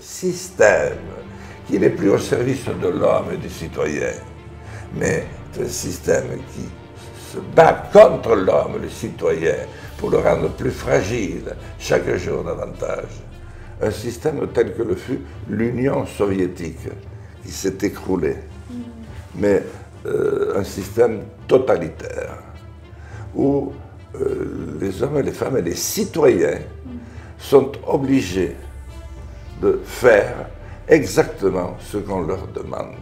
système qui n'est plus au service de l'homme et du citoyen, mais un système qui se bat contre l'homme, le citoyen, pour le rendre plus fragile chaque jour davantage. Un système tel que le fut l'Union soviétique, qui s'est écroulée, mais un système totalitaire, où les hommes et les femmes et les citoyens sont obligés de faire exactement ce qu'on leur demande,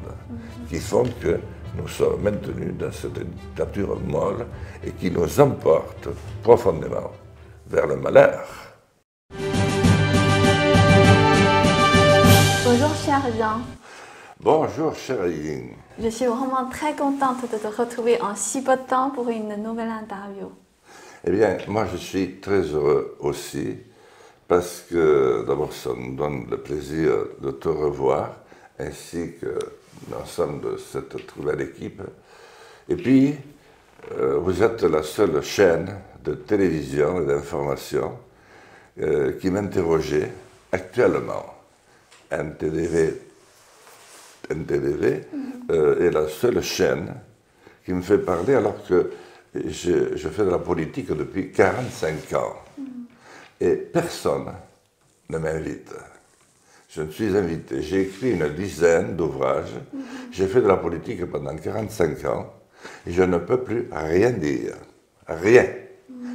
qui font que nous sommes maintenus dans cette dictature molle et qui nous emporte profondément vers le malheur. Bonjour cher Jean. Bonjour cher Ying. Je suis vraiment très contente de te retrouver en si peu de temps pour une nouvelle interview. Eh bien, moi je suis très heureux aussi, parce que d'abord ça me donne le plaisir de te revoir, ainsi que l'ensemble de cette nouvelle équipe. Et puis, vous êtes la seule chaîne de télévision et d'information qui m'interrogeait actuellement. NTDV est la seule chaîne qui me fait parler alors que je fais de la politique depuis 45 ans. Et personne ne m'invite. Je me suis invité. J'ai écrit une dizaine d'ouvrages. J'ai fait de la politique pendant 45 ans. Et je ne peux plus rien dire. Rien.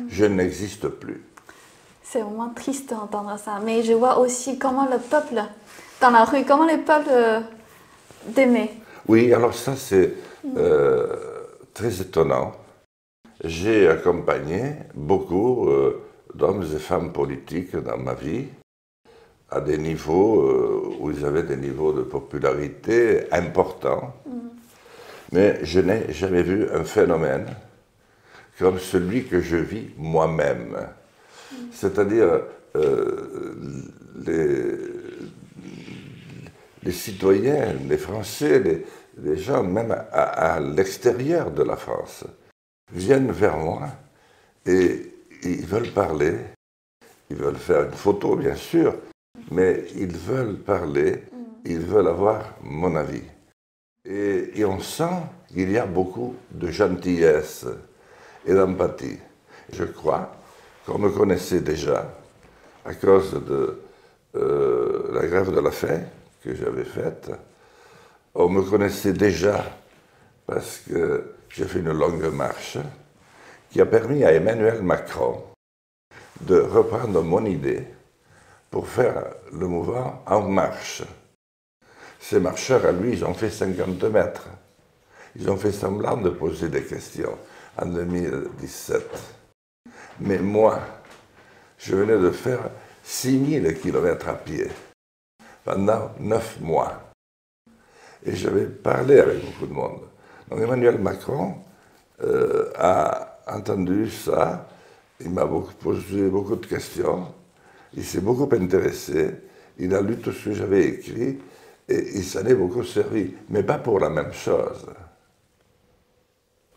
Je n'existe plus. C'est vraiment triste d'entendre ça. Mais je vois aussi comment le peuple, dans la rue, comment le peuple t'aimait. Oui, alors ça c'est très étonnant. J'ai accompagné beaucoup d'hommes et femmes politiques dans ma vie, à des niveaux où ils avaient des niveaux de popularité importants. Mais je n'ai jamais vu un phénomène comme celui que je vis moi-même. C'est-à-dire les citoyens, les Français, les gens même à l'extérieur de la France, viennent vers moi et ils veulent parler, ils veulent faire une photo bien sûr, mais ils veulent parler, ils veulent avoir mon avis. Et on sent qu'il y a beaucoup de gentillesse et d'empathie. Je crois qu'on me connaissait déjà à cause de la grève de la faim que j'avais faite. On me connaissait déjà parce que j'ai fait une longue marche qui a permis à Emmanuel Macron de reprendre mon idée pour faire le mouvement En Marche. Ces marcheurs, à lui, ils ont fait 50 mètres. Ils ont fait semblant de poser des questions en 2017. Mais moi, je venais de faire 6000 kilomètres à pied pendant 9 mois. Et j'avais parlé avec beaucoup de monde. Donc Emmanuel Macron a entendu ça, il m'a posé beaucoup de questions, il s'est beaucoup intéressé, il a lu tout ce que j'avais écrit et il s'en est beaucoup servi, mais pas pour la même chose.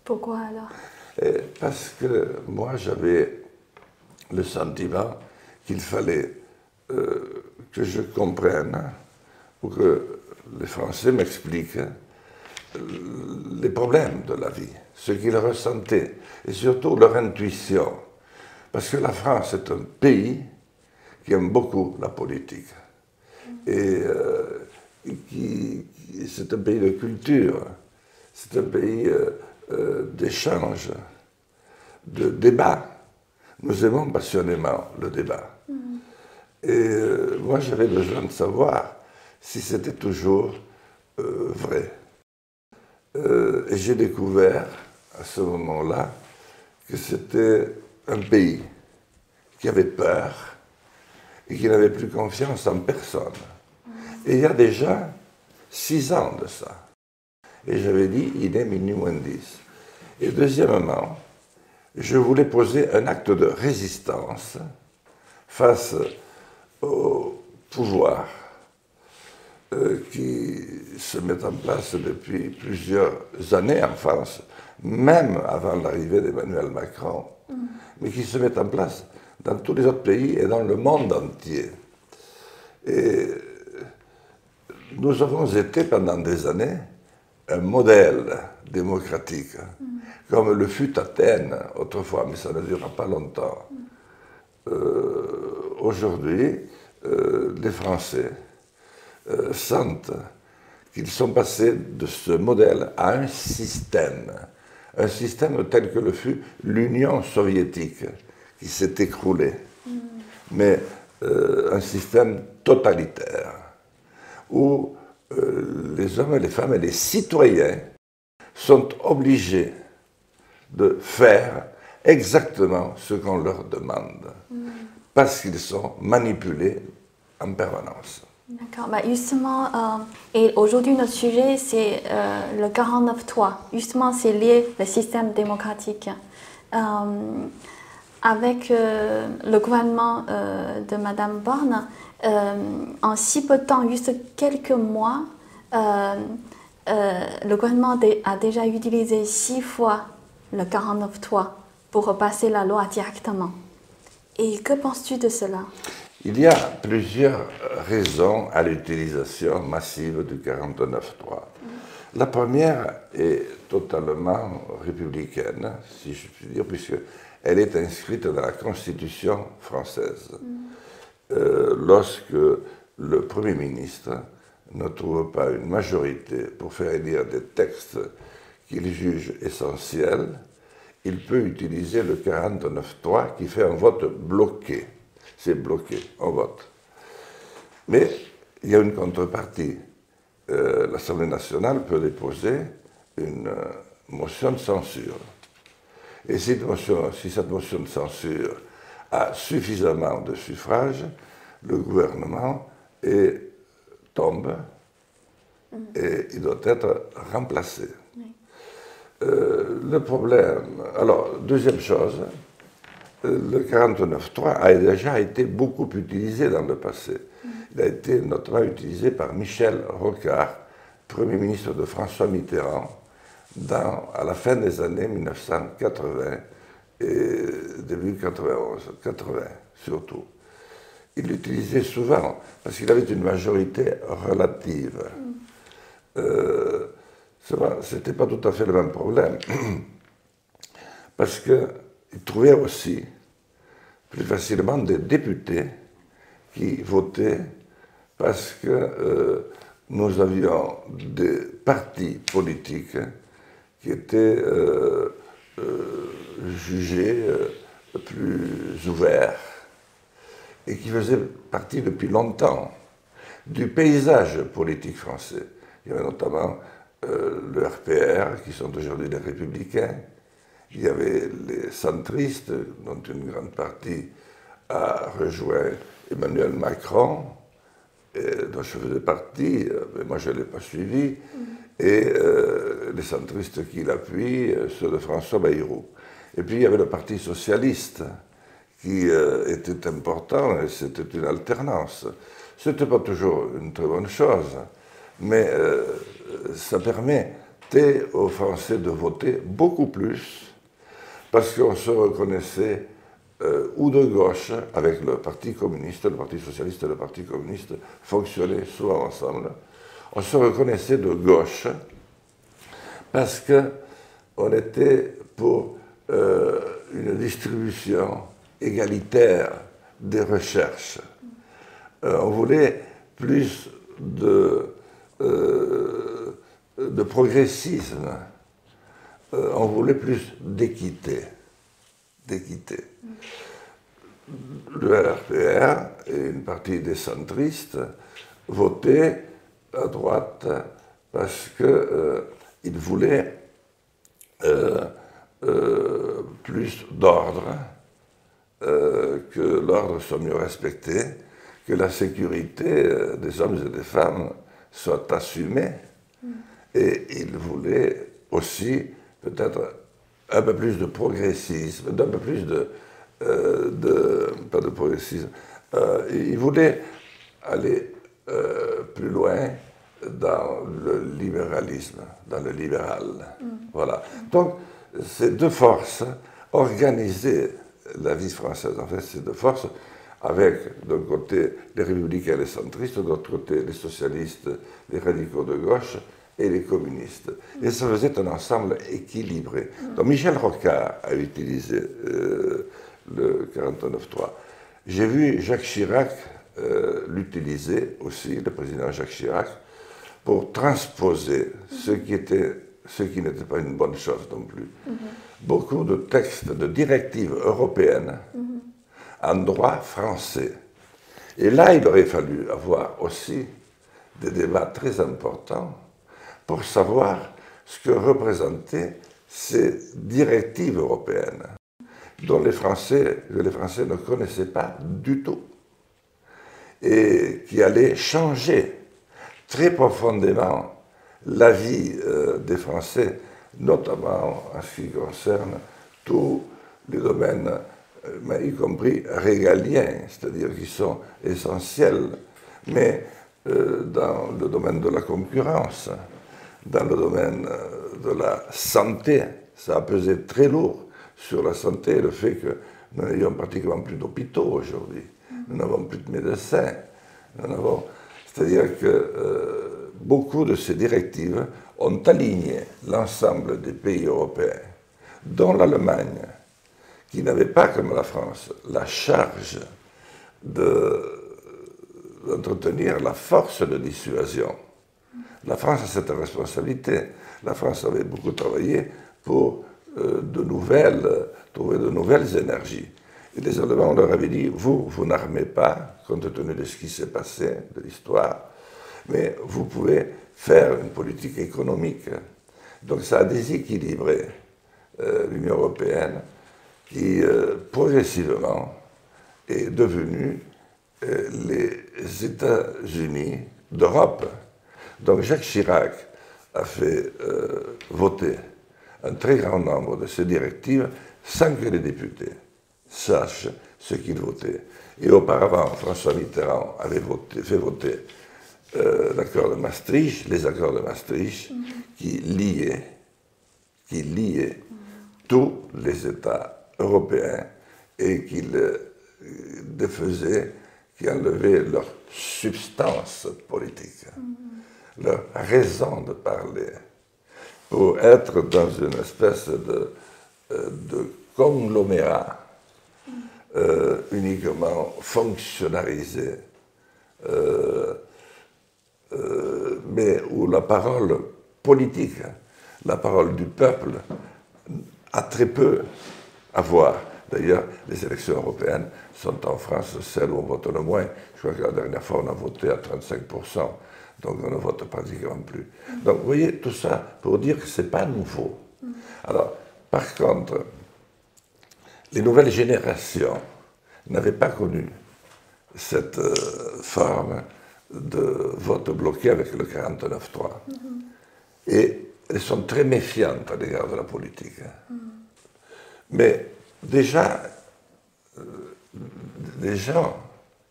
Pourquoi alors? Parce que moi j'avais le sentiment qu'il fallait que je comprenne ou que les Français m'expliquent les problèmes de la vie, ce qu'ils ressentaient, et surtout leur intuition. Parce que la France est un pays qui aime beaucoup la politique. Et c'est un pays de culture, c'est un pays d'échange, de débat. Nous aimons passionnément le débat. Et moi, j'avais besoin de savoir si c'était toujours vrai. Et j'ai découvert à ce moment-là que c'était un pays qui avait peur et qui n'avait plus confiance en personne. Et il y a déjà 6 ans de ça. Et j'avais dit, idem inumendis. Et deuxièmement, je voulais poser un acte de résistance face au pouvoir qui se met en place depuis plusieurs années en France, même avant l'arrivée d'Emmanuel Macron, mais qui se met en place dans tous les autres pays et dans le monde entier. Et nous avons été pendant des années un modèle démocratique, comme le fut Athènes autrefois, mais ça ne durera pas longtemps. Aujourd'hui, les Français sentent qu'ils sont passés de ce modèle à un système tel que le fut l'Union soviétique, qui s'est écroulée, mais un système totalitaire, où les hommes et les femmes et les citoyens sont obligés de faire exactement ce qu'on leur demande, parce qu'ils sont manipulés en permanence. D'accord. Bah justement, et aujourd'hui notre sujet c'est le 49.3. Justement, c'est lié au système démocratique. Avec le gouvernement de Madame Borne, en si peu de temps, juste quelques mois, le gouvernement a déjà utilisé 6 fois le 49.3 pour repasser la loi directement. Et que penses-tu de cela? Il y a plusieurs raisons à l'utilisation massive du 49.3. La première est totalement républicaine, si je puis dire, puisqu'elle est inscrite dans la Constitution française. Lorsque le Premier ministre ne trouve pas une majorité pour faire élire des textes qu'il juge essentiels, il peut utiliser le 49.3 qui fait un vote bloqué. C'est bloqué, on vote. Mais il y a une contrepartie. L'Assemblée nationale peut déposer une motion de censure. Et si cette motion de censure a suffisamment de suffrages, le gouvernement tombe et il doit être remplacé. Oui. Le problème... Alors, deuxième chose, le 49.3 a déjà été beaucoup utilisé dans le passé. Il a été notamment utilisé par Michel Rocard, Premier ministre de François Mitterrand, à la fin des années 1980 et début 91, 80 surtout. Il l'utilisait souvent parce qu'il avait une majorité relative. Ce n'était pas tout à fait le même problème, parce qu'il trouvait aussi plus facilement des députés qui votaient parce que nous avions des partis politiques qui étaient jugés plus ouverts et qui faisaient partie depuis longtemps du paysage politique français. Il y avait notamment le RPR, qui sont aujourd'hui les Républicains. Il y avait les centristes, dont une grande partie a rejoint Emmanuel Macron, dont je faisais partie, mais moi je ne l'ai pas suivi, et les centristes qui l'appuient, ceux de François Bayrou. Et puis il y avait le Parti socialiste, qui était important, et c'était une alternance. Ce n'était pas toujours une très bonne chose, mais ça permettait aux Français de voter beaucoup plus, parce qu'on se reconnaissait ou de gauche, avec le Parti communiste, le Parti socialiste et le Parti communiste fonctionnaient souvent ensemble. On se reconnaissait de gauche parce qu'on était pour une distribution égalitaire des recherches. On voulait plus de progressisme, on voulait plus d'équité. Le RPR et une partie des centristes votaient à droite parce qu'ils voulaient plus d'ordre, que l'ordre soit mieux respecté, que la sécurité des hommes et des femmes soit assumée. Et ils voulaient aussi peut-être un peu plus de progressisme, un peu plus pas de progressisme, ils voulaient aller plus loin dans le libéralisme, dans le libéral. Voilà. Donc, ces deux forces organisaient la vie française. En fait, ces deux forces avec d'un côté les républicains et les centristes, de l'autre côté les socialistes, les radicaux de gauche et les communistes. Et ça faisait un ensemble équilibré. Donc Michel Rocard a utilisé le 49.3. J'ai vu Jacques Chirac l'utiliser aussi, le président Jacques Chirac, pour transposer ce qui n'était pas une bonne chose non plus. Beaucoup de textes, de directives européennes en droit français. Et là, il aurait fallu avoir aussi des débats très importants pour savoir ce que représentaient ces directives européennes, dont les Français ne connaissaient pas du tout, et qui allaient changer très profondément la vie des Français, notamment en ce qui concerne tous les domaines, y compris régaliens, c'est-à-dire qui sont essentiels, mais dans le domaine de la concurrence, dans le domaine de la santé, ça a pesé très lourd sur la santé, le fait que nous n'ayons pratiquement plus d'hôpitaux aujourd'hui, nous n'avons plus de médecins, c'est-à-dire que beaucoup de ces directives ont aligné l'ensemble des pays européens, dont l'Allemagne, qui n'avait pas, comme la France, la charge d'entretenir la force de dissuasion. La France a cette responsabilité. La France avait beaucoup travaillé pour trouver de nouvelles énergies. Et les Allemands leur avaient dit, vous n'armez pas, compte tenu de ce qui s'est passé, de l'histoire, mais vous pouvez faire une politique économique. Donc ça a déséquilibré l'Union européenne qui, progressivement, est devenue les États-Unis d'Europe. Donc Jacques Chirac a fait voter un très grand nombre de ces directives sans que les députés sachent ce qu'ils votaient. Et auparavant, François Mitterrand avait fait voter l'accord de Maastricht, les accords de Maastricht, qui liaient tous les États européens et qui le défaisaient, qui enlevaient leur substance politique, leur raison de parler, pour être dans une espèce de conglomérat uniquement fonctionnalisé, mais où la parole politique, la parole du peuple, a très peu à voir. D'ailleurs, les élections européennes sont en France celles où on vote le moins. Je crois que la dernière fois, on a voté à 35%, donc on ne vote pratiquement plus. Donc, vous voyez, tout ça pour dire que ce n'est pas nouveau. Alors, par contre, les nouvelles générations n'avaient pas connu cette forme de vote bloqué avec le 49.3. Et elles sont très méfiantes à l'égard de la politique. Mais déjà, les gens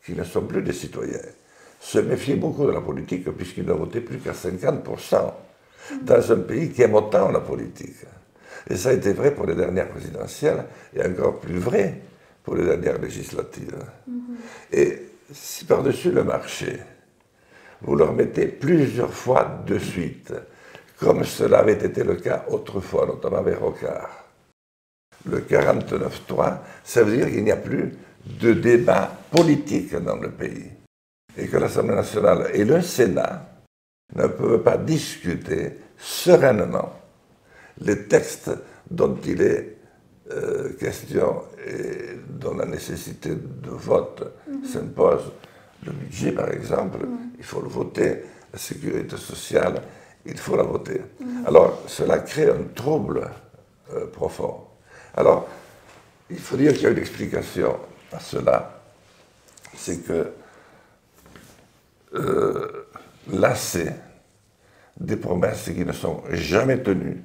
qui ne sont plus des citoyens se méfient beaucoup de la politique puisqu'ils ne votaient plus qu'à 50% dans un pays qui aime autant la politique. Et ça a été vrai pour les dernières présidentielles et encore plus vrai pour les dernières législatives. Et si par-dessus le marché, vous leur mettez plusieurs fois de suite, comme cela avait été le cas autrefois, notamment avec Rocard, le 49.3, ça veut dire qu'il n'y a plus de débat politique dans le pays. Et que l'Assemblée nationale et le Sénat ne peuvent pas discuter sereinement les textes dont il est question et dont la nécessité de vote s'impose. Le budget, par exemple, il faut le voter. La sécurité sociale, il faut la voter. Alors, cela crée un trouble profond. Alors, il faut dire qu'il y a une explication à cela, c'est que lassés des promesses qui ne sont jamais tenues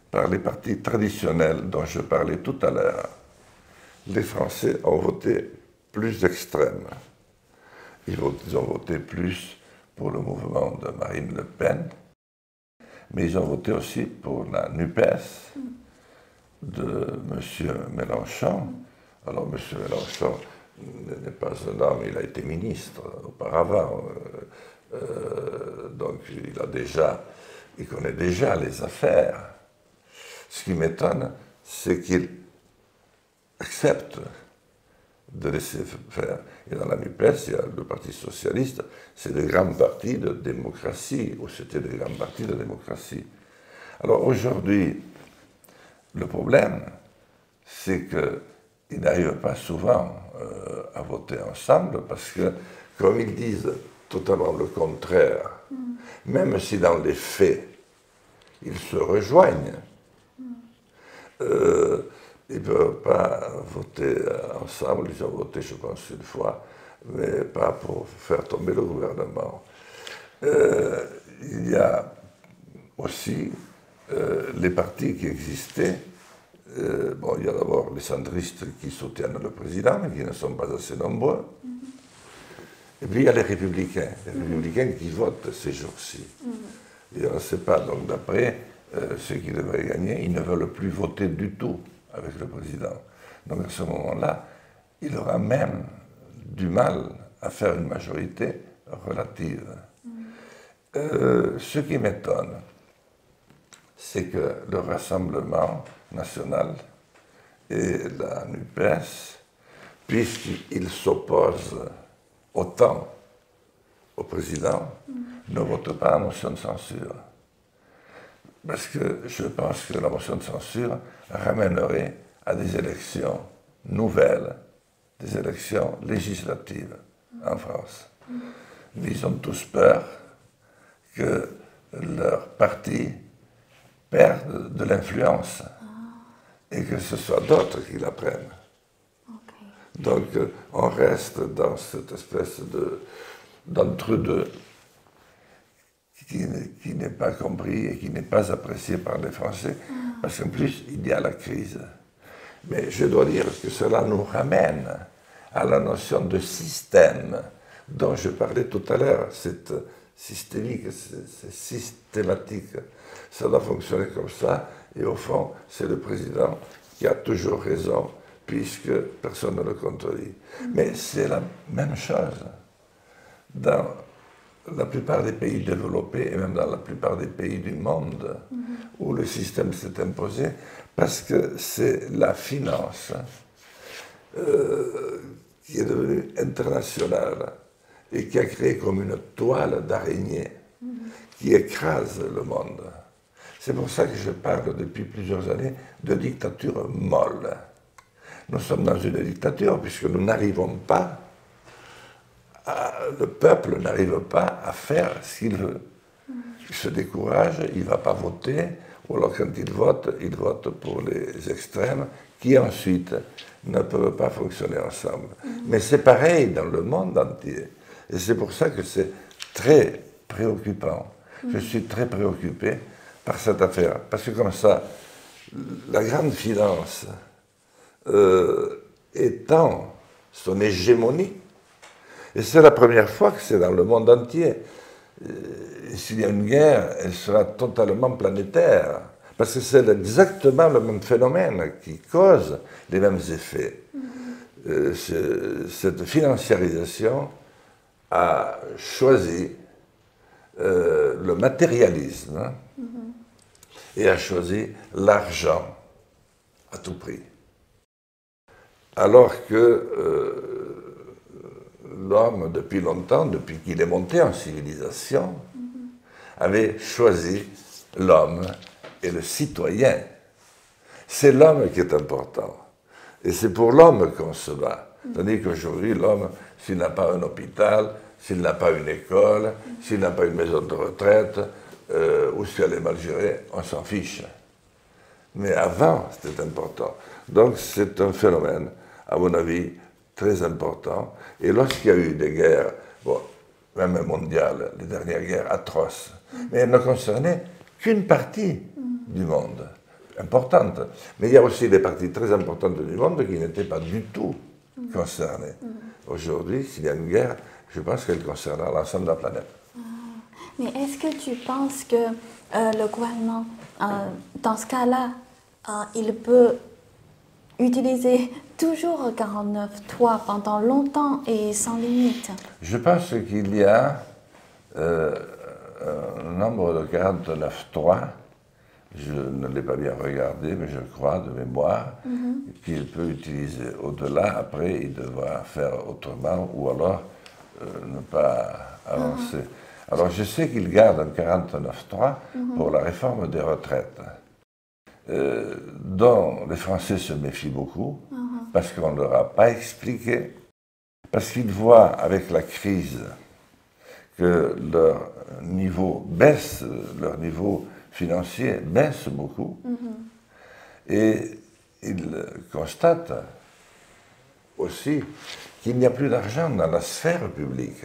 par les partis traditionnels dont je parlais tout à l'heure, les Français ont voté plus extrême. Ils ont voté plus pour le mouvement de Marine Le Pen, mais ils ont voté aussi pour la NUPES de M. Mélenchon. Alors, M. Mélenchon n'est pas un homme, il a été ministre auparavant. Donc il connaît déjà les affaires. Ce qui m'étonne, c'est qu'il accepte de laisser faire. Et dans la NUPES, il y a le Parti socialiste, c'est le grand parti de démocratie, ou c'était le grand parti de démocratie. Alors aujourd'hui, le problème, c'est qu'ils n'arrivent pas souvent à voter ensemble, parce que, comme ils disent totalement le contraire, même si dans les faits, ils se rejoignent, ils ne peuvent pas voter ensemble. Ils ont voté, je pense, une fois, mais pas pour faire tomber le gouvernement. Il y a aussi les partis qui existaient. Bon, il y a d'abord les centristes qui soutiennent le président, mais qui ne sont pas assez nombreux. Et puis il y a les républicains qui votent ces jours-ci. Et on ne sait pas, donc d'après ceux qui devraient gagner, ils ne veulent plus voter du tout avec le président. Donc à ce moment-là, il aura même du mal à faire une majorité relative. Ce qui m'étonne, c'est que le Rassemblement national et la NUPES, puisqu'ils s'opposent autant au président, ne votent pas la motion de censure. Parce que je pense que la motion de censure ramènerait à des élections nouvelles, des élections législatives en France. Ils ont tous peur que leur parti perde de l'influence et que ce soit d'autres qui la prennent. Okay. Donc on reste dans cette espèce d'entre-deux qui n'est pas compris et qui n'est pas apprécié par les Français, parce qu'en plus, il y a la crise. Mais je dois dire que cela nous ramène à la notion de système dont je parlais tout à l'heure, c'est systémique, c'est systématique. Ça doit fonctionner comme ça, et au fond, c'est le président qui a toujours raison, puisque personne ne le contredit. Mais c'est la même chose dans la plupart des pays développés, et même dans la plupart des pays du monde, où le système s'est imposé, parce que c'est la finance qui est devenue internationale et qui a créé comme une toile d'araignée qui écrase le monde. C'est pour ça que je parle depuis plusieurs années de dictature molle. Nous sommes dans une dictature puisque nous n'arrivons pas, le peuple n'arrive pas à faire ce qu'il veut. Il se décourage, il ne va pas voter, ou alors quand il vote pour les extrêmes, qui ensuite ne peuvent pas fonctionner ensemble. Mais c'est pareil dans le monde entier. Et c'est pour ça que c'est très préoccupant. Je suis très préoccupé par cette affaire. Parce que comme ça, la grande finance étend son hégémonie, et c'est la première fois que c'est dans le monde entier. S'il y a une guerre, elle sera totalement planétaire. Parce que c'est exactement le même phénomène qui cause les mêmes effets. Cette financiarisation a choisi le matérialisme et a choisi l'argent à tout prix. Alors que l'homme, depuis longtemps, depuis qu'il est monté en civilisation, avait choisi l'homme et le citoyen. C'est l'homme qui est important. Et c'est pour l'homme qu'on se bat. Tandis qu'aujourd'hui, l'homme, s'il n'a pas un hôpital, s'il n'a pas une école, s'il n'a pas une maison de retraite, ou si elle est mal gérée, on s'en fiche. Mais avant, c'était important. Donc c'est un phénomène, à mon avis, très important. Et lorsqu'il y a eu des guerres, bon, même mondiales, les dernières guerres atroces, mais elles ne concernaient qu'une partie du monde, importante. Mais il y a aussi des parties très importantes du monde qui n'étaient pas du tout concernées. Aujourd'hui, s'il y a une guerre, je pense qu'elle concernera l'ensemble de la planète. Mais est-ce que tu penses que le gouvernement, dans ce cas-là, il peut utiliser toujours 49.3 pendant longtemps et sans limite? Je pense qu'il y a un nombre de 49.3, je ne l'ai pas bien regardé, mais je crois de mémoire, qu'il peut utiliser. Au-delà, après, il devra faire autrement ou alors ne pas avancer. Alors je sais qu'il garde un 49.3 pour la réforme des retraites, dont les Français se méfient beaucoup, parce qu'on ne leur a pas expliqué, parce qu'ils voient avec la crise que leur niveau baisse, leur niveau financier baisse beaucoup, et ils constatent aussi qu'il n'y a plus d'argent dans la sphère publique.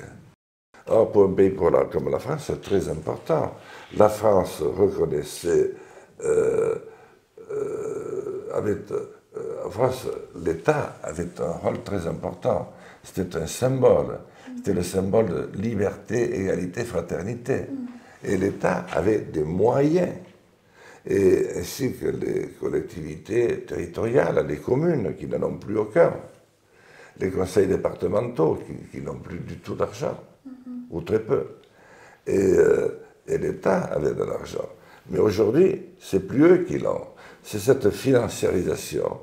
Or, pour un pays comme la France, c'est très important. La France reconnaissait, en France, l'État avait un rôle très important. C'était un symbole. C'était le symbole de liberté, égalité, fraternité. Et l'État avait des moyens, et ainsi que les collectivités territoriales, les communes qui n'en ont plus aucun, les conseils départementaux qui n'ont plus du tout d'argent, ou très peu. Et l'État avait de l'argent. Mais aujourd'hui, c'est plus eux qui l'ont. C'est cette financiarisation.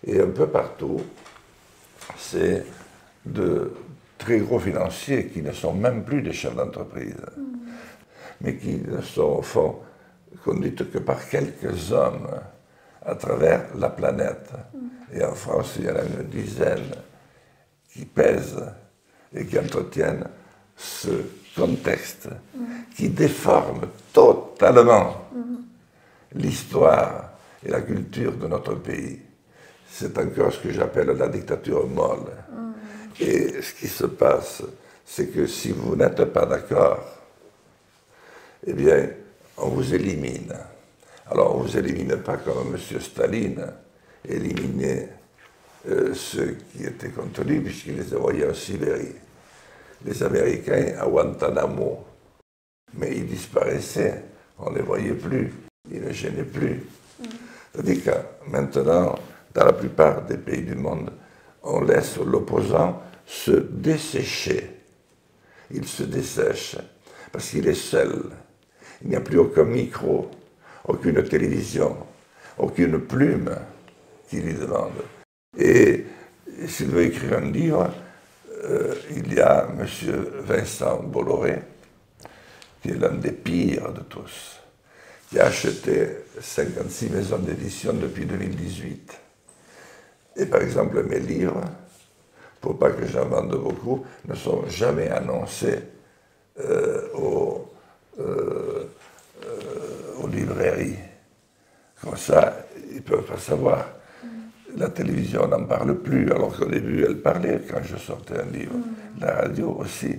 Et un peu partout, c'est de très gros financiers qui ne sont même plus des chefs d'entreprise, mais qui ne sont au fond conduites que par quelques hommes à travers la planète. Et en France, il y en a une dizaine qui pèsent et qui entretiennent ce contexte qui déforme totalement l'histoire et la culture de notre pays. C'est encore ce que j'appelle la dictature molle. Et ce qui se passe, c'est que si vous n'êtes pas d'accord, eh bien, on vous élimine. Alors, on ne vous élimine pas comme M. Staline éliminait ceux qui étaient contre lui, puisqu'il les envoyait en Sibérie. Les Américains à Guantanamo. Mais ils disparaissaient, on ne les voyait plus, ils ne gênaient plus. C'est-à-dire que maintenant, dans la plupart des pays du monde, on laisse l'opposant se dessécher. Il se dessèche parce qu'il est seul. Il n'y a plus aucun micro, aucune télévision, aucune plume qui lui demande. Et s'il veut écrire un livre, il y a M. Vincent Bolloré, qui est l'un des pires de tous, qui a acheté 56 maisons d'édition depuis 2018. Et par exemple, mes livres, pour pas que j'en vende beaucoup, ne sont jamais annoncés aux librairies. Comme ça, ils ne peuvent pas savoir. La télévision n'en parle plus, alors qu'au début, elle parlait quand je sortais un livre. La radio aussi.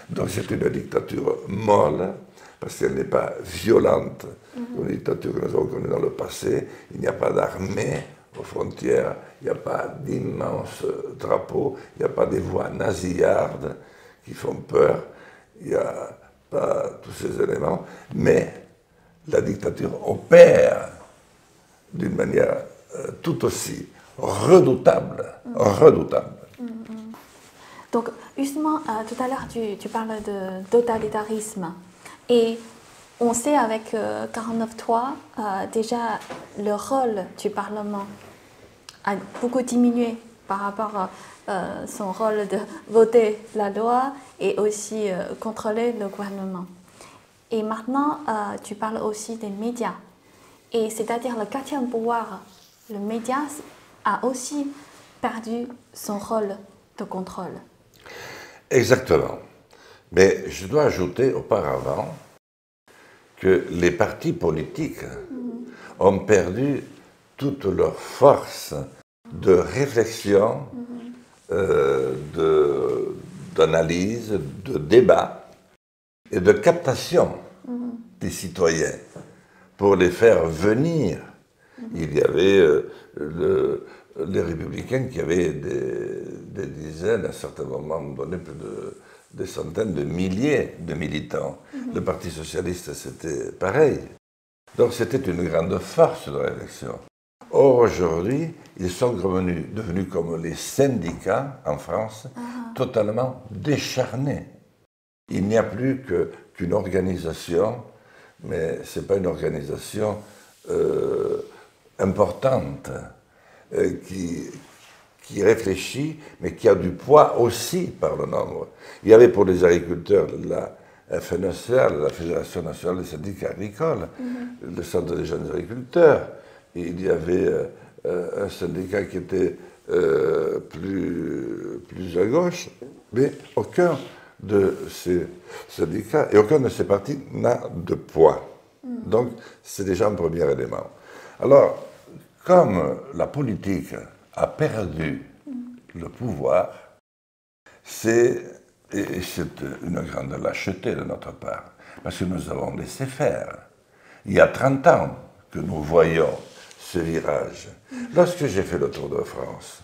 Donc c'est une dictature molle, parce qu'elle n'est pas violente, une dictature que nous avons connue dans le passé. Il n'y a pas d'armée aux frontières, il n'y a pas d'immenses drapeaux, il n'y a pas des voix nasillardes qui font peur, il n'y a pas tous ces éléments, mais la dictature opère d'une manière tout aussi redoutable, redoutable. Donc, justement, tout à l'heure, tu parles de totalitarisme. Et on sait avec 49.3, déjà, le rôle du Parlement a beaucoup diminué par rapport à son rôle de voter la loi et aussi contrôler le gouvernement. Et maintenant, tu parles aussi des médias. Et c'est-à-dire le quatrième pouvoir, le média, a aussi perdu son rôle de contrôle. Exactement. Mais je dois ajouter auparavant que les partis politiques ont perdu toute leur force de réflexion, d'analyse, de débat et de captation des citoyens pour les faire venir. Il y avait les républicains qui avaient des dizaines, à certains moments donné plus des centaines de milliers de militants. Le Parti socialiste, c'était pareil. Donc c'était une grande force de réflexion. Or, aujourd'hui, ils sont devenus comme les syndicats en France, totalement décharnés. Il n'y a plus qu'une organisation, mais ce n'est pas une organisation importante, qui réfléchit, mais qui a du poids aussi par le nombre. Il y avait pour les agriculteurs la FNSEA, la Fédération nationale des syndicats agricoles, le Centre des jeunes agriculteurs. Il y avait un syndicat qui était plus à gauche, mais aucun de ces syndicats et aucun de ces partis n'a de poids. Donc, c'est déjà un premier élément. Alors, comme la politique a perdu le pouvoir, c'est une grande lâcheté de notre part, parce que nous avons laissé faire. Il y a 30 ans que nous voyons ce virage. Lorsque j'ai fait le tour de France,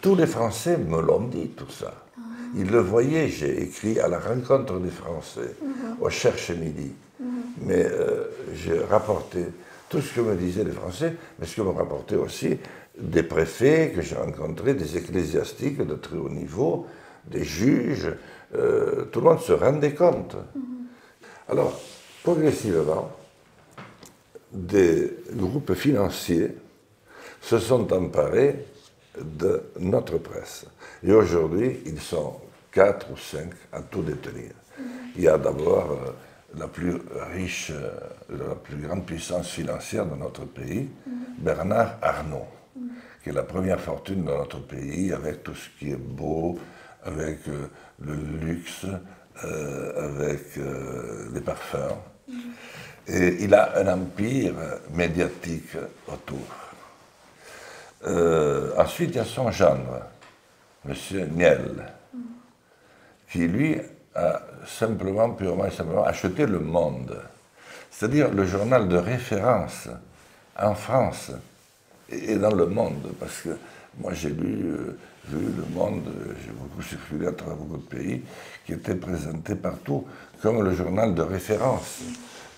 tous les Français me l'ont dit, tout ça. Ils le voyaient, j'ai écrit à la rencontre des Français, au Cherche Midi. Mais j'ai rapporté tout ce que me disaient les Français, mais ce que me rapportaient aussi des préfets que j'ai rencontrés, des ecclésiastiques de très haut niveau, des juges, tout le monde se rendait compte. Alors, progressivement, des groupes financiers se sont emparés de notre presse. Et aujourd'hui, ils sont 4 ou 5 à tout détenir. Il y a d'abord la plus riche, la plus grande puissance financière de notre pays, Bernard Arnault, qui est la première fortune de notre pays, avec tout ce qui est beau, avec le luxe, avec les parfums. Et il a un empire médiatique autour. Ensuite, il y a son gendre, M. Niel, qui lui a simplement, purement et simplement, acheté Le Monde, c'est-à-dire le journal de référence en France et dans le monde, parce que moi j'ai vu Le Monde, j'ai beaucoup circulé à travers beaucoup de pays, qui était présenté partout comme le journal de référence,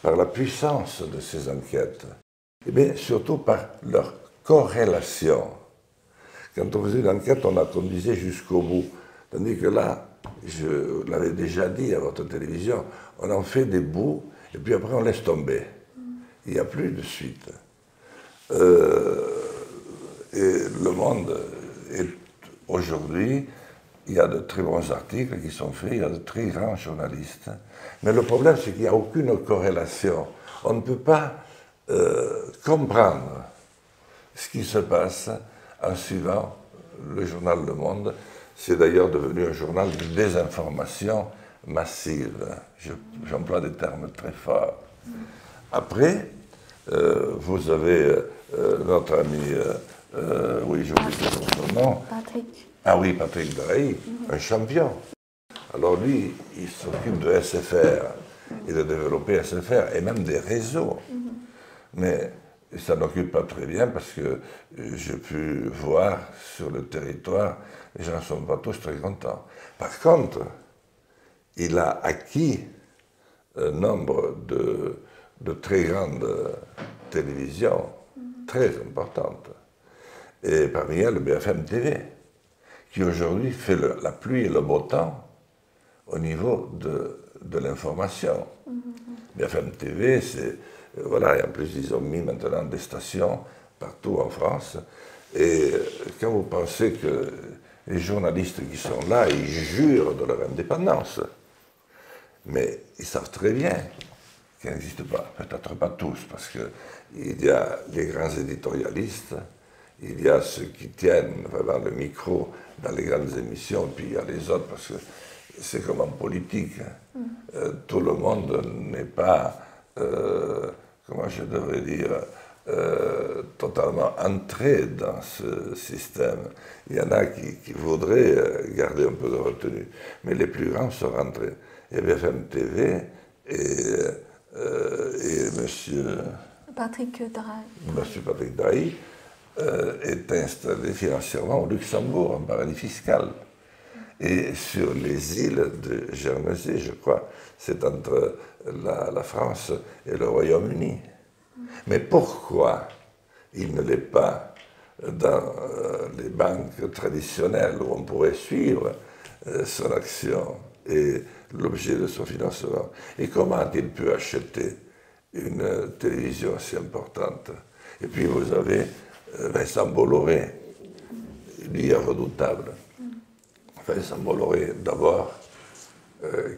par la puissance de ces enquêtes, et bien surtout par leur corrélation. Quand on faisait une enquête, on la conduisait jusqu'au bout. Tandis que là, je l'avais déjà dit à votre télévision, on en fait des bouts, et puis après on laisse tomber. Il n'y a plus de suite. Et Le Monde, aujourd'hui, il y a de très bons articles qui sont faits, il y a de très grands journalistes. Mais le problème, c'est qu'il n'y a aucune corrélation. On ne peut pas comprendre ce qui se passe en suivant le journal Le Monde. C'est d'ailleurs devenu un journal de désinformation massive. J'emploie des termes très forts. Après, vous avez notre ami, oui, j'ai oublié son nom. Patrick. Ah oui, Patrick Drahi, un champion. Alors lui, il s'occupe de SFR et de développer SFR et même des réseaux. Mais ça n'occupe pas très bien parce que j'ai pu voir sur le territoire, les gens ne sont pas tous très contents. Par contre, il a acquis un nombre de très grandes télévisions, très importantes. Et parmi elles, le BFM TV, qui aujourd'hui fait la pluie et le beau temps au niveau de l'information. BFM TV, c'est... Voilà, et en plus, ils ont mis maintenant des stations partout en France. Et quand vous pensez que les journalistes qui sont là, ils jurent de leur indépendance, mais ils savent très bien qu'elle n'existe pas. Peut-être pas tous, parce qu'il y a les grands éditorialistes, il y a ceux qui tiennent vraiment le micro dans les grandes émissions, puis il y a les autres, parce que c'est comme en politique. Tout le monde n'est pas... comment je devrais dire, totalement entré dans ce système. Il y en a qui voudraient garder un peu de retenue, mais les plus grands sont rentrés. Il y a BFM TV et monsieur Patrick Drahi. Monsieur Patrick Drahi est installé financièrement au Luxembourg, un paradis fiscal. Et sur les îles de Guernesey, je crois, c'est entre la France et le Royaume-Uni. Mais pourquoi il ne l'est pas dans les banques traditionnelles où on pourrait suivre son action et l'objet de son financement. Et comment a-t-il pu acheter une télévision si importante? Et puis vous avez Vincent Bolloré, lui est redoutable. Vincent Bolloré, d'abord,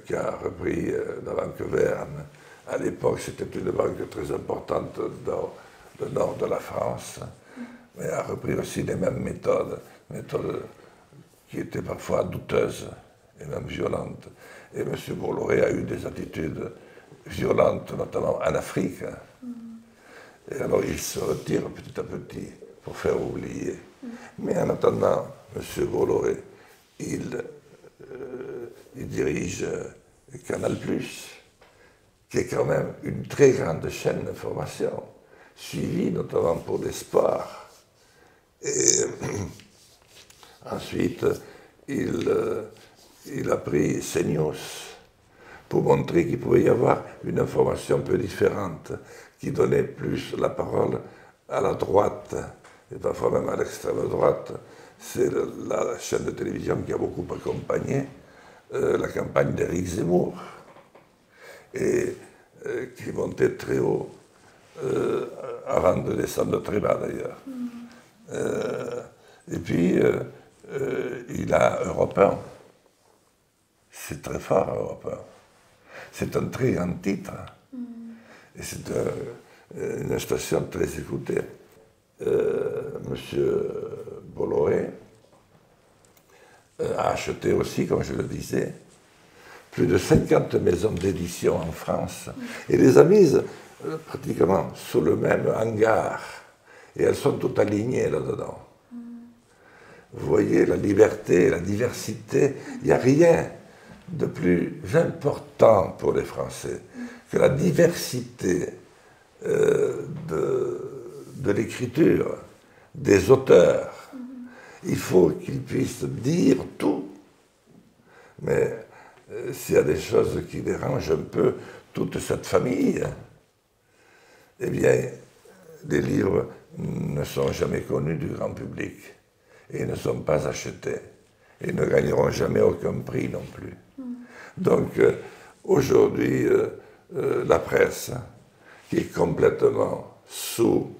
qui a repris la banque Verne. À l'époque, c'était une banque très importante dans le nord de la France, mais a repris aussi les mêmes méthodes qui étaient parfois douteuses et même violentes. Et M. Bolloré a eu des attitudes violentes, notamment en Afrique. Et alors il se retire petit à petit pour faire oublier. Mais en attendant, M. Bolloré, il dirige Canal+, qui est quand même une très grande chaîne d'information, suivie notamment pour les sports. Et ensuite, il a pris CNews pour montrer qu'il pouvait y avoir une information un peu différente, qui donnait plus la parole à la droite, et parfois même à l'extrême droite. C'est la chaîne de télévision qui a beaucoup accompagné la campagne d'Éric Zemmour, et qui montait très haut, avant de descendre très bas d'ailleurs. Et puis, il a Europe 1. C'est très fort, Europe 1. C'est un très grand titre. Et c'est une station très écoutée. Monsieur Bolloré a acheté aussi, comme je le disais, plus de 50 maisons d'édition en France et les a mises pratiquement sous le même hangar. Et elles sont toutes alignées là-dedans. Vous voyez, la liberté, la diversité, il n'y a rien de plus important pour les Français que la diversité de l'écriture, des auteurs. Il faut qu'ils puissent dire tout. Mais s'il y a des choses qui dérangent un peu toute cette famille, eh bien, les livres ne sont jamais connus du grand public et ne sont pas achetés et ne gagneront jamais aucun prix non plus. Donc, aujourd'hui, la presse, qui est complètement sous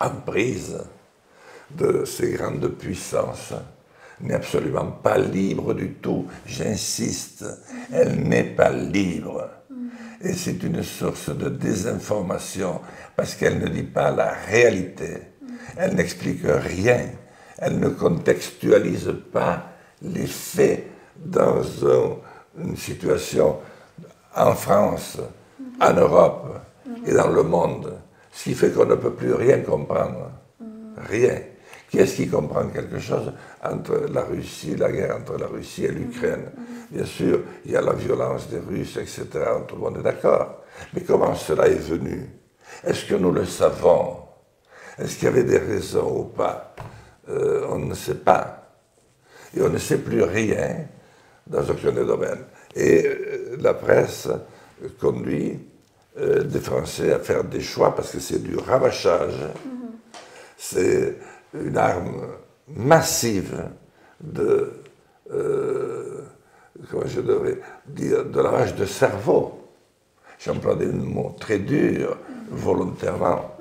emprise de ces grandes puissances, n'est absolument pas libre du tout, j'insiste, elle n'est pas libre. Et c'est une source de désinformation, parce qu'elle ne dit pas la réalité, elle n'explique rien, elle ne contextualise pas les faits dans une situation en France, en Europe et dans le monde, ce qui fait qu'on ne peut plus rien comprendre. Rien. Qui est-ce qui comprend quelque chose entre la Russie, la guerre entre la Russie et l'Ukraine? Bien sûr, il y a la violence des Russes, etc. Tout le monde est d'accord. Mais comment cela est venu? Est-ce que nous le savons? Est-ce qu'il y avait des raisons ou pas? On ne sait pas. Et on ne sait plus rien dans aucun domaine. Et la presse conduit des Français à faire des choix parce que c'est du rabâchage. C'est une arme massive de, comment je devrais dire, de lavage de cerveau. J'emploie des mots très durs, volontairement.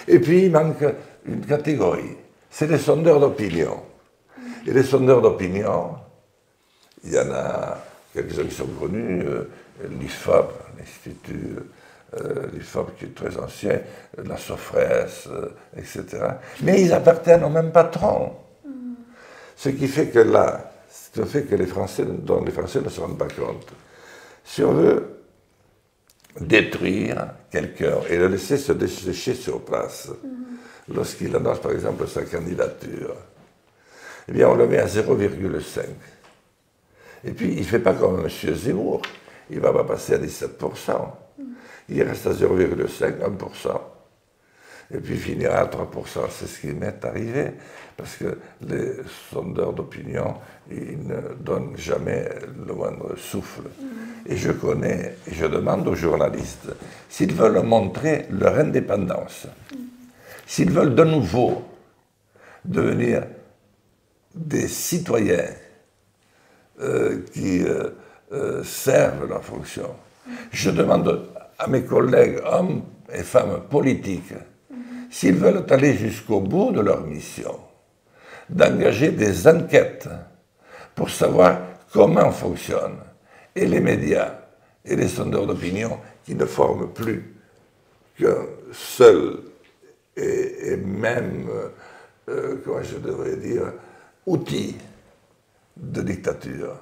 Et puis il manque une catégorie, c'est les sondeurs d'opinion. Et les sondeurs d'opinion, il y en a quelques-uns qui sont connus, l'IFOP, l'Institut l'IFOP qui est très ancien, la Sofres, etc. Mais ils appartiennent au même patron. Ce qui fait que là, ce fait que les Français, dont les Français ne se rendent pas compte, si on veut détruire quelqu'un et le laisser se dessécher sur place, lorsqu'il annonce par exemple sa candidature, eh bien on le met à 0,5. Et puis il ne fait pas comme M. Zemmour, il ne va pas passer à 17%. Il reste à 0,5, 1%. Et puis il finira à 3%. C'est ce qui m'est arrivé, parce que les sondeurs d'opinion, ils ne donnent jamais le moindre souffle. Et je connais, et je demande aux journalistes, s'ils veulent montrer leur indépendance, s'ils veulent de nouveau devenir des citoyens qui servent leur fonction. Je demande à mes collègues, hommes et femmes politiques, s'ils veulent aller jusqu'au bout de leur mission, d'engager des enquêtes pour savoir comment fonctionnent et les médias et les sondeurs d'opinion qui ne forment plus qu'un seul et même, comment je devrais dire, outil de dictature.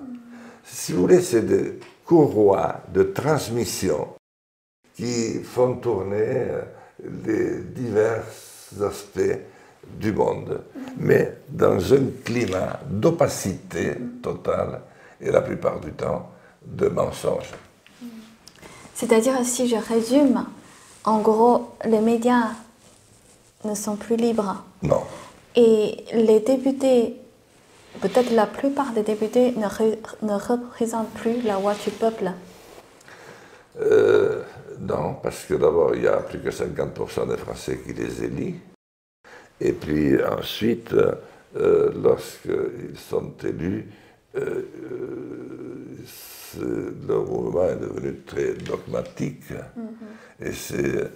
Si vous voulez, c'est des courroies de transmission qui font tourner les divers aspects du monde, mais dans un climat d'opacité totale et la plupart du temps de mensonges. C'est-à-dire, si je résume, en gros, les médias ne sont plus libres. Non. Et les députés, peut-être la plupart des députés ne représentent plus la voix du peuple. Non, parce que d'abord, il y a plus que 50% des Français qui les élisent. Et puis ensuite, lorsqu'ils sont élus, le mouvement est devenu très dogmatique. Et c'est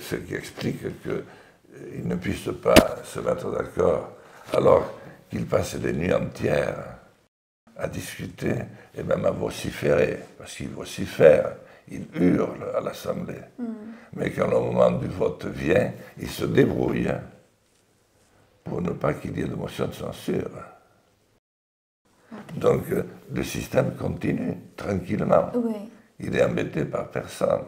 ce qui explique qu'ils ne puissent pas se mettre d'accord alors qu'ils passent des nuits entières à discuter et même à vociférer, parce qu'ils vocifèrent, ils hurlent à l'Assemblée. Mais quand le moment du vote vient, ils se débrouillent pour ne pas qu'il y ait de motion de censure. Donc le système continue tranquillement. Oui. Il est embêté par personne.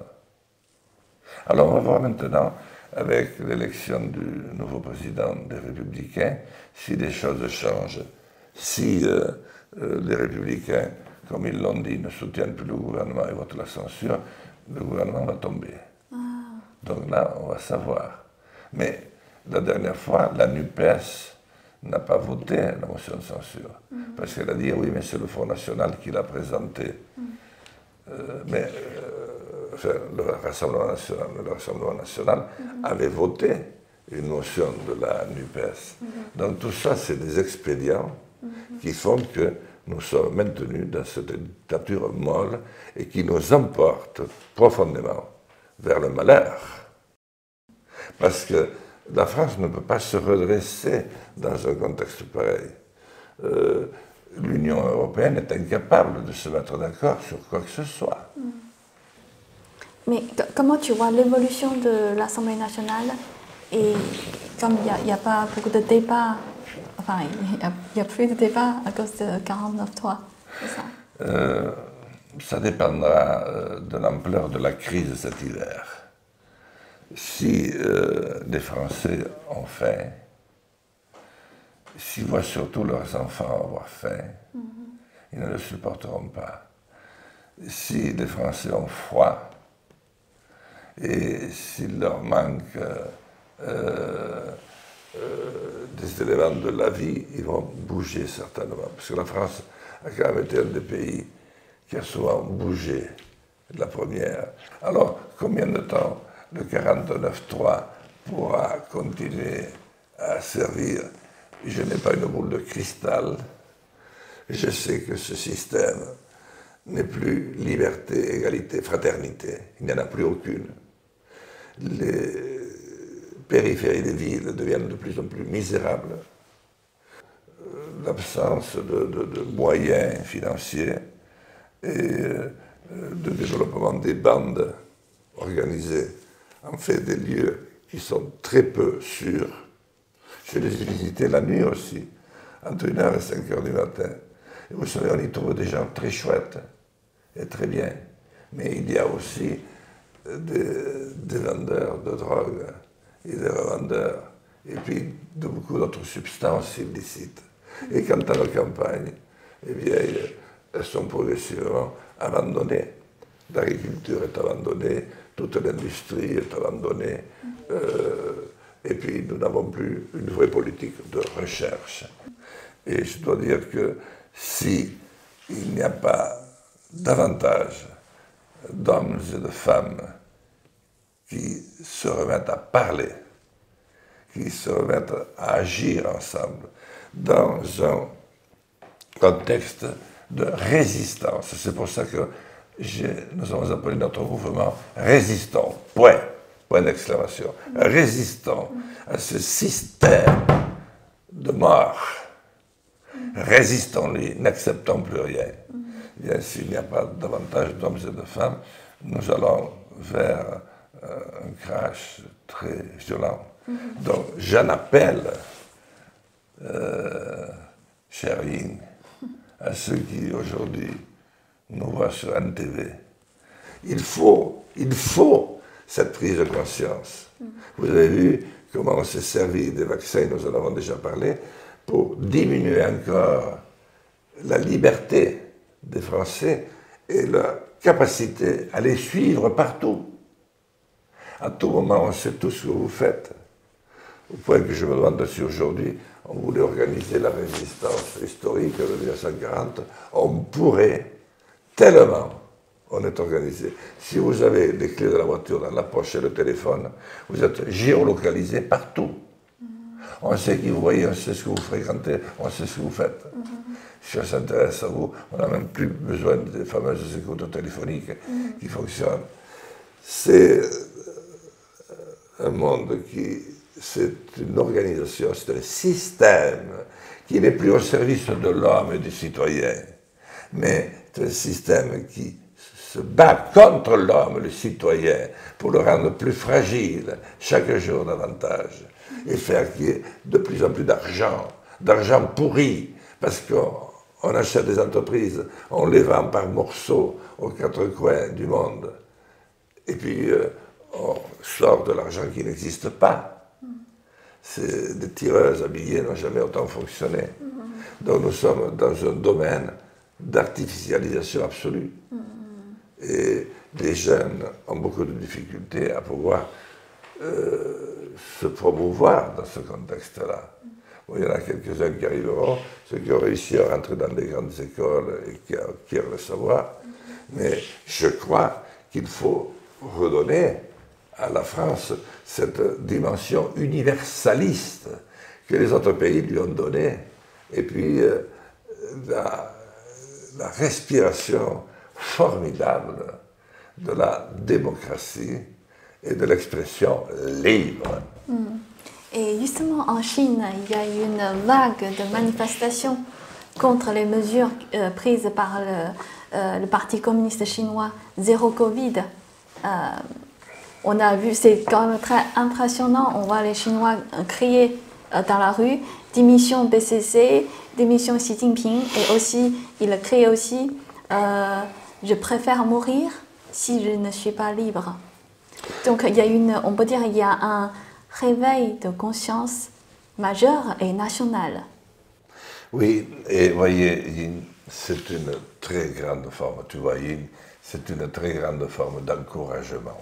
Alors on va voir maintenant, avec l'élection du nouveau président des Républicains, si les choses changent. Si les Républicains, comme ils l'ont dit, ne soutiennent plus le gouvernement et votent la censure, le gouvernement va tomber. Donc là, on va savoir. Mais la dernière fois, la NUPES n'a pas voté la motion de censure. Parce qu'elle a dit, oui, mais c'est le Front National qui l'a présenté. Enfin, le Rassemblement national avait voté une motion de la NUPES. Donc tout ça, c'est des expédients qui font que nous sommes maintenus dans cette dictature molle et qui nous emporte profondément vers le malheur. Parce que la France ne peut pas se redresser dans un contexte pareil. L'Union européenne est incapable de se mettre d'accord sur quoi que ce soit. Mais comment tu vois l'évolution de l'Assemblée nationale? Et comme il n'y a pas beaucoup de débats, enfin, il n'y a plus de débats à cause de 49.3, c'est ça? Ça dépendra de l'ampleur de la crise cet hiver. Si les Français ont faim, s'ils voient surtout leurs enfants avoir faim, ils ne le supporteront pas. Si les Français ont froid, et s'il leur manque des éléments de la vie, ils vont bouger certainement. Parce que la France a quand même été un des pays qui a souvent bougé la première. Alors, combien de temps le 49.3 pourra continuer à servir? Je n'ai pas une boule de cristal. Je sais que ce système n'est plus liberté, égalité, fraternité. Il n'y en a plus aucune. Les périphéries des villes deviennent de plus en plus misérables. L'absence de moyens financiers et de développement des bandes organisées en fait des lieux qui sont très peu sûrs. Je les ai visités la nuit aussi, entre 1h et 5h du matin. Et vous savez, on y trouve des gens très chouettes et très bien. Mais il y a aussi des vendeurs de drogue et des revendeurs, et puis de beaucoup d'autres substances illicites. Et quant à la campagne, eh bien, elles sont progressivement abandonnées. L'agriculture est abandonnée, toute l'industrie est abandonnée, et puis nous n'avons plus une vraie politique de recherche. Et je dois dire que si il n'y a pas davantage d'hommes et de femmes qui se remettent à parler, qui se remettent à agir ensemble dans un contexte de résistance. C'est pour ça que nous avons appelé notre mouvement Résistons, point d'exclamation, résistons à ce système de mort. Résistons-lui, n'acceptons plus rien. Bien, s'il n'y a pas davantage d'hommes et de femmes, nous allons vers un crash très violent. Donc, j'en appelle, cher Ying, à ceux qui aujourd'hui nous voient sur NTV. Il faut cette prise de conscience. Vous avez vu comment on s'est servi des vaccins, nous en avons déjà parlé, pour diminuer encore la liberté des Français et leur capacité à les suivre partout. À tout moment, on sait tout ce que vous faites. Au point que je me demande si aujourd'hui, on voulait organiser la résistance historique de 1940, on pourrait, tellement on est organisé. Si vous avez les clés de la voiture dans la poche et le téléphone, vous êtes géolocalisé partout. On sait qui vous voyez, on sait ce que vous fréquentez, on sait ce que vous faites. Si on s'intéresse à vous, on n'a même plus besoin des fameuses écoutes téléphoniques qui fonctionnent. C'est un monde c'est une organisation, c'est un système qui n'est plus au service de l'homme et du citoyen, mais c'est un système qui se bat contre l'homme, le citoyen, pour le rendre plus fragile, chaque jour davantage, et faire qu'il y ait de plus en plus d'argent pourri, parce qu'on achète des entreprises, on les vend par morceaux aux quatre coins du monde, et puis on sort de l'argent qui n'existe pas. Des tireuses habillées n'ont jamais autant fonctionné. Donc nous sommes dans un domaine d'artificialisation absolue. Et les jeunes ont beaucoup de difficultés à pouvoir se promouvoir dans ce contexte-là. Bon, il y en a quelques-uns qui arriveront, ceux qui ont réussi à rentrer dans les grandes écoles et qui acquièrent le savoir. Mais je crois qu'il faut redonner à la France cette dimension universaliste que les autres pays lui ont donnée. Et puis la respiration formidable de la démocratie et de l'expression libre. Et justement, en Chine, il y a eu une vague de manifestations contre les mesures prises par le Parti communiste chinois, zéro Covid. On a vu, c'est quand même très impressionnant, on voit les Chinois crier dans la rue, démission PCC, démission Xi Jinping, et aussi, il crient aussi, je préfère mourir si je ne suis pas libre. Donc il y a on peut dire qu'il y a un réveil de conscience majeur et national. Oui, et voyez, c'est une très grande forme, tu vois, c'est une très grande forme d'encouragement.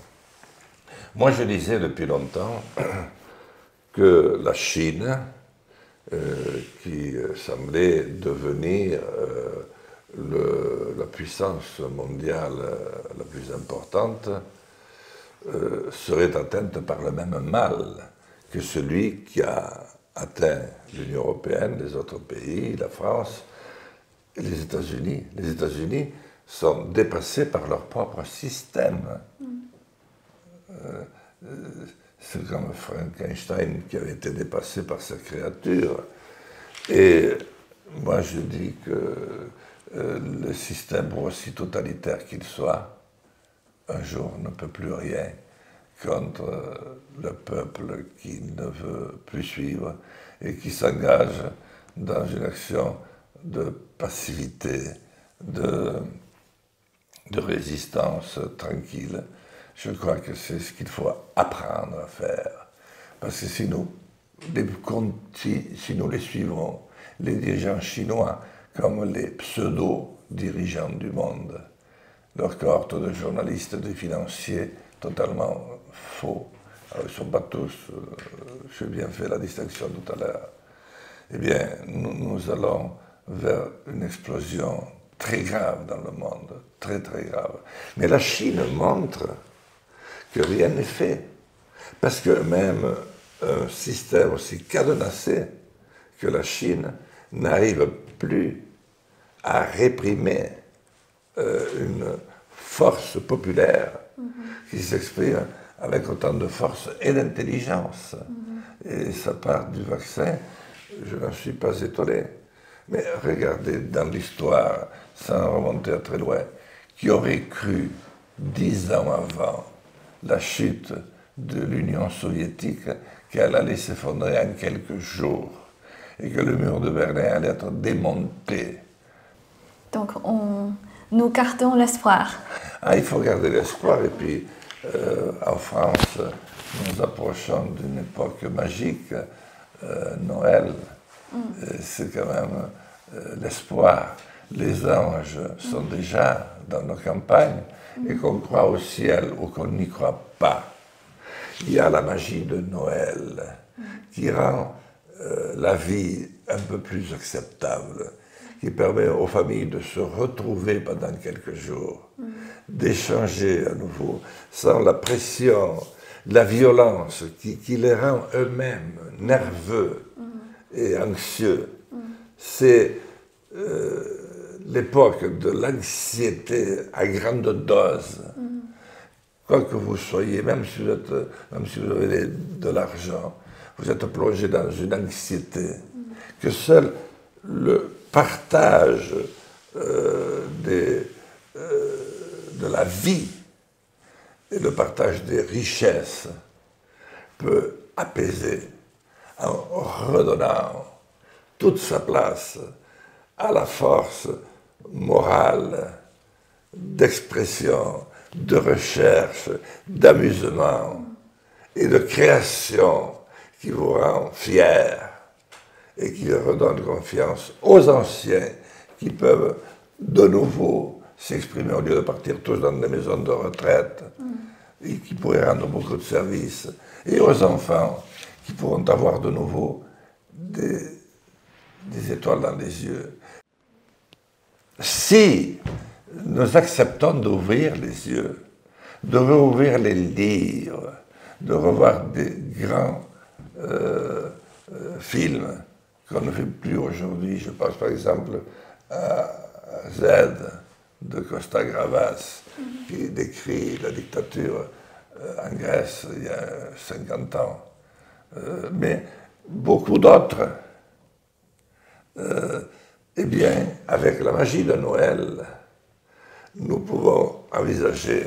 Moi, je disais depuis longtemps que la Chine, qui semblait devenir la puissance mondiale la plus importante, serait atteinte par le même mal que celui qui a atteint l'Union européenne, les autres pays, la France et les États-Unis. Les États-Unis sont dépassés par leur propre système. C'est comme Frankenstein qui avait été dépassé par sa créature. Et moi je dis que le système, aussi totalitaire qu'il soit, un jour ne peut plus rien contre le peuple qui ne veut plus suivre et qui s'engage dans une action de passivité, de résistance tranquille. Je crois que c'est ce qu'il faut apprendre à faire. Parce que si nous les suivrons, les dirigeants chinois, comme les pseudo-dirigeants du monde, leur cohorte de journalistes, de financiers totalement faux, ils ne sont pas tous, j'ai bien fait la distinction tout à l'heure, eh bien, nous allons vers une explosion très grave dans le monde, très très grave. Mais la Chine montre que rien n'est fait. Parce que même un système aussi cadenassé que la Chine n'arrive plus à réprimer une force populaire qui s'exprime avec autant de force et d'intelligence. Et ça part du vaccin, je n'en suis pas étonné. Mais regardez dans l'histoire, sans remonter à très loin, qui aurait cru 10 ans avant la chute de l'Union soviétique qu'elle allait s'effondrer en quelques jours et que le mur de Berlin allait être démonté. Donc nous gardons l'espoir. Ah, il faut garder l'espoir. Et puis, en France, nous approchons d'une époque magique, Noël. C'est quand même l'espoir. Les anges sont déjà dans nos campagnes, et qu'on croit au ciel ou qu'on n'y croit pas. Il y a la magie de Noël qui rend la vie un peu plus acceptable, qui permet aux familles de se retrouver pendant quelques jours, d'échanger à nouveau, sans la pression, la violence qui les rend eux-mêmes nerveux et anxieux. C'est l'époque de l'anxiété à grande dose. Quoi que vous soyez, même si vous avez de l'argent, vous êtes plongé dans une anxiété que seul le partage de la vie et le partage des richesses peut apaiser en redonnant toute sa place à la force morale, d'expression, de recherche, d'amusement et de création qui vous rend fier et qui redonne confiance aux anciens qui peuvent de nouveau s'exprimer au lieu de partir tous dans des maisons de retraite et qui pourraient rendre beaucoup de services, et aux enfants qui pourront avoir de nouveau des étoiles dans les yeux. Si nous acceptons d'ouvrir les yeux, de rouvrir les livres, de revoir des grands films qu'on ne fait plus aujourd'hui, je pense par exemple à Z de Costa Gravas, qui décrit la dictature en Grèce il y a 50 ans, mais beaucoup d'autres. Eh bien, avec la magie de Noël, nous pouvons envisager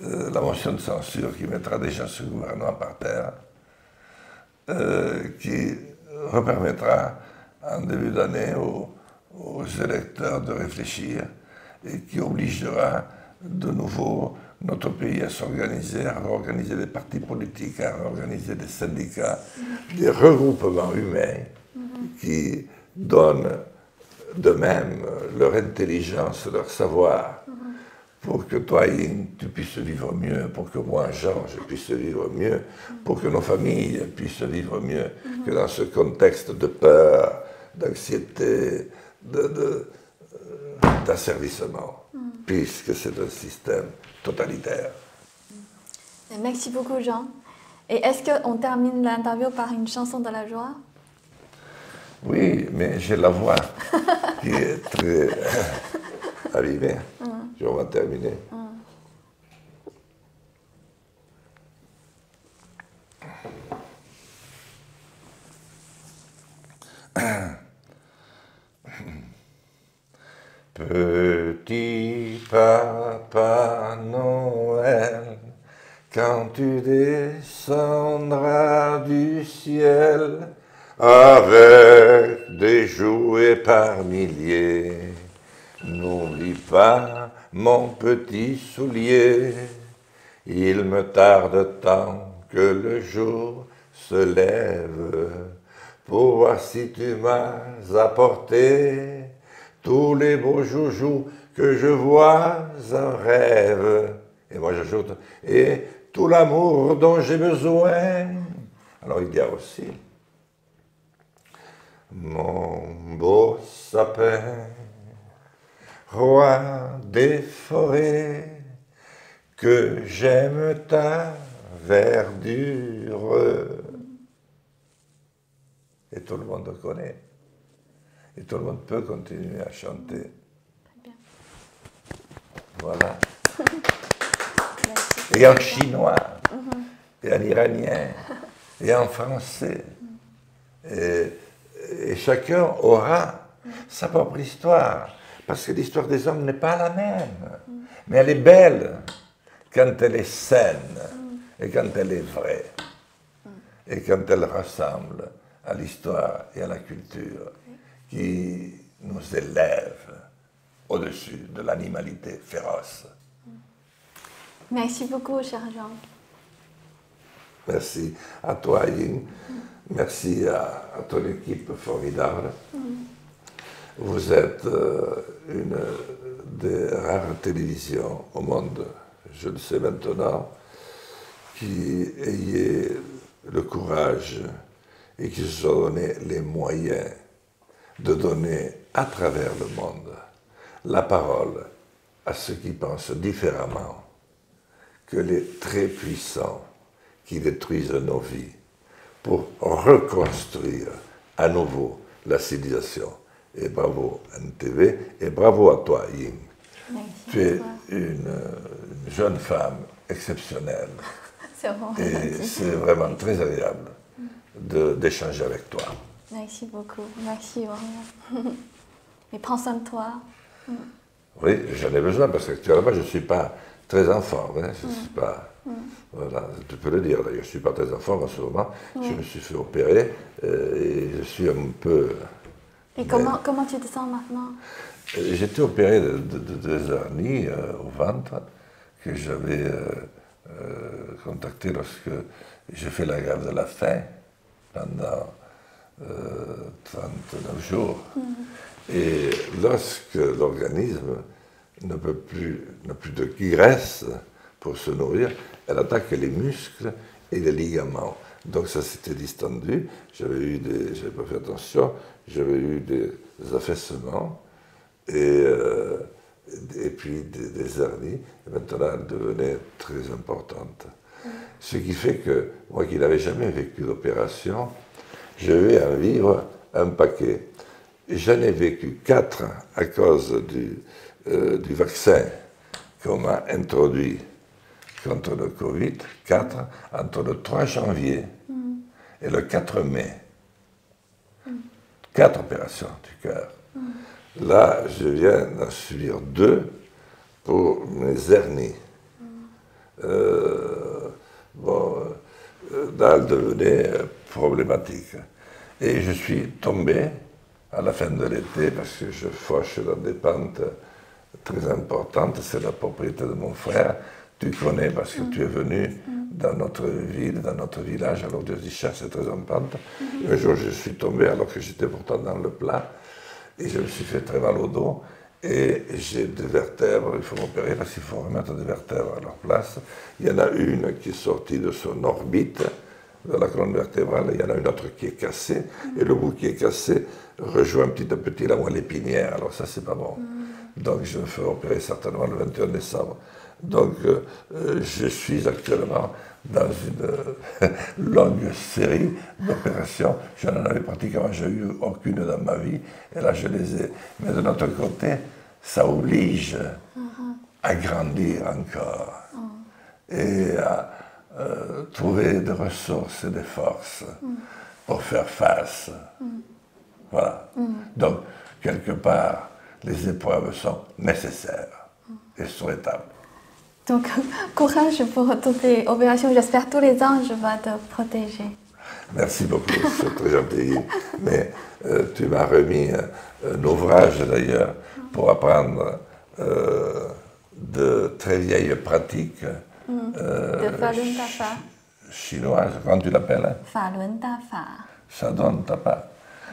la motion de censure qui mettra déjà ce gouvernement par terre, qui repermettra en début d'année aux électeurs de réfléchir et qui obligera de nouveau notre pays à s'organiser, à réorganiser des partis politiques, à réorganiser des syndicats, des regroupements humains qui donnent de même leur intelligence, leur savoir, pour que toi, Ying, tu puisses vivre mieux, pour que moi, Jean, je puisse vivre mieux, pour que nos familles puissent vivre mieux, que dans ce contexte de peur, d'anxiété, d'asservissement, puisque c'est un système totalitaire. Merci beaucoup, Jean. Et est-ce qu'on termine l'interview par une chanson de la joie? Oui, mais j'ai la voix qui est très abîmée. On va terminer. Petit Papa Noël, quand tu descendras du ciel avec des jouets par milliers, n'oublie pas mon petit soulier. Il me tarde tant que le jour se lève pour voir si tu m'as apporté tous les beaux joujoux que je vois en rêve. Et moi j'ajoute, et tout l'amour dont j'ai besoin. Alors il y a aussi mon beau sapin, roi des forêts, que j'aime ta verdure. et tout le monde connaît. Et tout le monde peut continuer à chanter. Très bien. Voilà. Et en chinois, et en iranien, et en français. Et chacun aura sa propre histoire. Parce que l'histoire des hommes n'est pas la même. Mais elle est belle quand elle est saine, et quand elle est vraie, et quand elle ressemble à l'histoire et à la culture qui nous élève au-dessus de l'animalité féroce. Merci beaucoup, cher Jean. Merci à toi, Ying. Merci à ton équipe formidable. Vous êtes une des rares télévisions au monde, je le sais maintenant, qui ayez le courage et qui se sont donné les moyens de donner à travers le monde la parole à ceux qui pensent différemment que les très puissants qui détruisent nos vies pour reconstruire à nouveau la civilisation. Et bravo NTV et bravo à toi, Ying. Merci. Tu es une jeune femme exceptionnelle. C'est bon. Et c'est vraiment très agréable d'échanger avec toi. Merci beaucoup. Merci vraiment. Et prends soin de toi. Oui, j'en ai besoin parce qu'actuellement je ne suis pas très en forme. Hein, je suis pas, voilà, tu peux le dire d'ailleurs, je ne suis pas très en forme en ce moment. Je me suis fait opérer et je suis un peu... Et comment tu te sens maintenant? J'ai été opéré de 2 hernies au ventre que j'avais contacté lorsque j'ai fait la grève de la faim pendant 39 jours. Et lorsque l'organisme n'a plus de graisse pour se nourrir, elle attaque les muscles et les ligaments. Donc ça s'était distendu, j'avais pas fait attention, j'avais eu des affaissements et puis des hernies. Et maintenant, elle devenait très importante. Ce qui fait que, moi qui n'avais jamais vécu d'opération, je vais en vivre un paquet. J'en ai vécu 4 à cause du vaccin qu'on m'a introduit contre le Covid, 4 entre le 3 janvier et le 4 mai. 4 opérations du cœur. Là, je viens d'en subir 2 pour mes hernies. Là, elle devenait problématique. Et je suis tombé à la fin de l'été parce que je fauche dans des pentes très importantes. C'est la propriété de mon frère. Tu connais parce que tu es venu dans notre ville, dans notre village. Alors Dieu dit, cher, c'est très en pente. Un jour, je suis tombé alors que j'étais pourtant dans le plat. Et je me suis fait très mal au dos. Et j'ai des vertèbres, il faut m'opérer parce qu'il faut remettre des vertèbres à leur place. Il y en a une qui est sortie de son orbite, de la colonne vertébrale, il y en a une autre qui est cassée, et le bout qui est cassé rejoint petit à petit la moelle épinière. Alors ça, c'est pas bon. Donc je me fais opérer certainement le 21 décembre. Donc je suis actuellement dans une longue série d'opérations. Je n'en avais pratiquement eu aucune dans ma vie, et là je les ai. Mais de notre côté, ça oblige à grandir encore et à trouver des ressources et des forces pour faire face. Voilà. Donc, quelque part, les épreuves sont nécessaires et souhaitables. Donc, courage pour toutes les opérations. J'espère que tous les anges vont te protéger. Merci beaucoup, c'est très gentil. Mais tu m'as remis un ouvrage d'ailleurs pour apprendre de très vieilles pratiques de Falun Dafa. Chinoises. Comment tu l'appelles? Falun Dafa. Falun Dafa.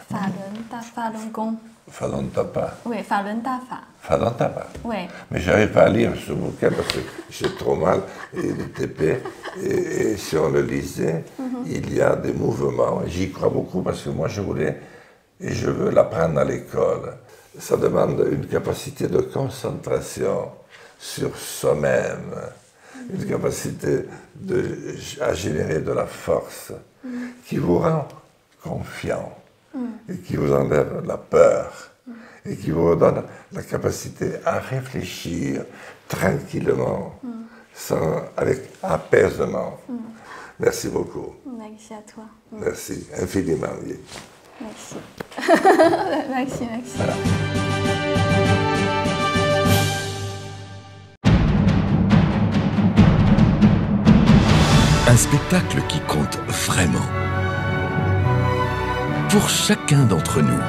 Falun Dafa, Falun Gong. Falun Dafa. Oui, Falun Dafa. Falun Dafa. Oui. Mais je n'arrive pas à lire ce bouquin parce que j'ai trop mal et il est épais. Et si on le lisait, il y a des mouvements. J'y crois beaucoup parce que moi je voulais et je veux l'apprendre à l'école. Ça demande une capacité de concentration sur soi-même, une capacité à générer de la force qui vous rend confiant et qui vous enlève la peur et qui vous donne la capacité à réfléchir tranquillement, avec apaisement. Merci beaucoup. Merci à toi. Merci infiniment. Merci. Merci. Voilà. Un spectacle qui compte vraiment. Pour chacun d'entre nous.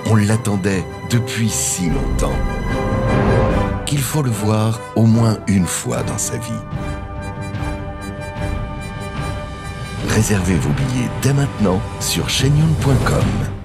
On l'attendait depuis si longtemps qu'il faut le voir au moins une fois dans sa vie. Réservez vos billets dès maintenant sur shenyun.com.